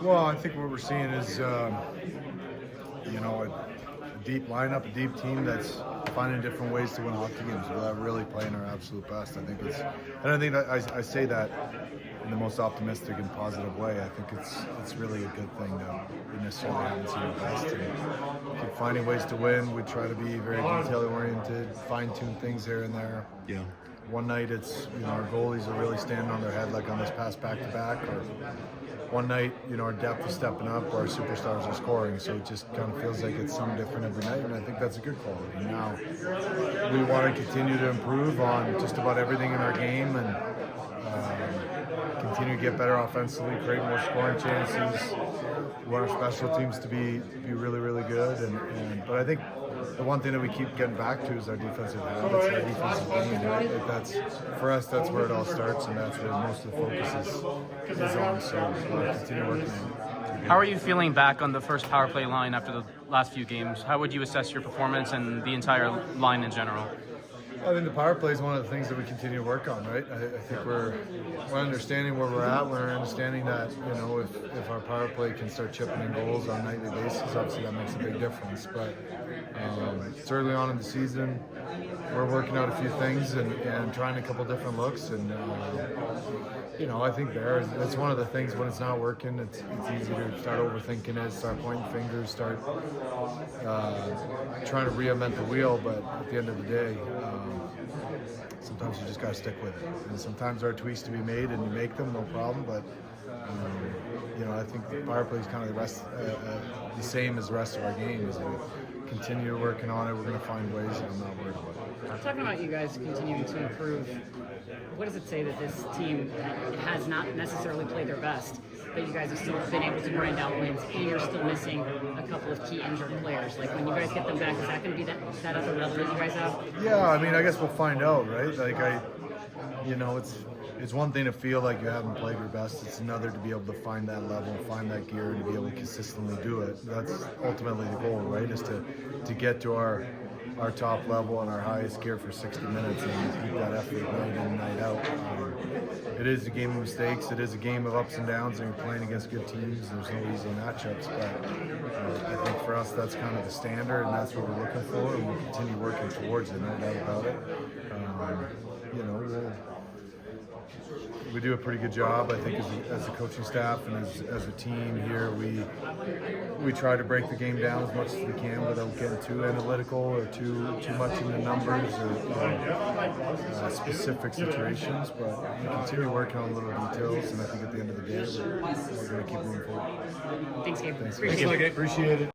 Well, I think what we're seeing is, a deep lineup, a deep team that's finding different ways to win hockey games without really playing our absolute best. I think that I say that in the most optimistic and positive way. I think it's really a good thing that we necessarily haven't seen our best. And keep finding ways to win. We try to be very detail oriented, fine tune things here and there. Yeah. One night it's our goalies are really standing on their head like on this past back to back, or one night our depth is stepping up, our superstars are scoring. So it just kind of feels like it's something different every night, and I think that's a good quality. Now we want to continue to improve on just about everything in our game and continue to get better offensively, create more scoring chances. We want our special teams to be really, really good, but I think the one thing that we keep getting back to is our defensive habits, our defensive game. Right? Like that's for us. That's where it all starts, and that's where most of the focus is on. So we'll continue working on it. How are you feeling back on the first power play line after the last few games? How would you assess your performance and the entire line in general? I think the power play is one of the things that we continue to work on, right? I think we're understanding where we're at. We're understanding that if our power play can start chipping in goals on a nightly basis, obviously that makes a big difference. But it's early on in the season. We're working out a few things and trying a couple different looks, and I think that's one of the things when it's not working. It's easy to start overthinking it, start pointing fingers, start trying to reinvent the wheel. But at the end of the day, sometimes you just got to stick with it. And sometimes there are tweaks to be made, and you make them, no problem. But I think the power play is kind of the same as the rest of our game. As we continue working on it, we're going to find ways, and I'm not worried about it. Talking about you guys continuing to improve, what does it say that this team has not necessarily played their best, but you guys have still been able to grind out wins, and you're still missing a couple of key injured players? Like when you guys get them back, is that going to be that other level that you guys have? Yeah, I guess we'll find out, right? Like it's one thing to feel like you haven't played your best. It's another to be able to find that level, find that gear, and to be able to consistently do it. That's ultimately the goal, right? Is to get to our top level and our highest gear for 60 minutes and keep that effort night in and night out. It is a game of mistakes. It is a game of ups and downs, and you're playing against good teams. There's no easy matchups, but I think for us that's kind of the standard, and that's what we're looking for, and we'll continue working towards it, no doubt about it. We do a pretty good job, I think, as a coaching staff and as a team here. We try to break the game down as much as we can without getting too analytical or too much into numbers or specific situations. But we continue working on little details, and I think at the end of the day, we're going to keep moving forward. Thanks, Gabe. Thanks. Appreciate it. Appreciate it.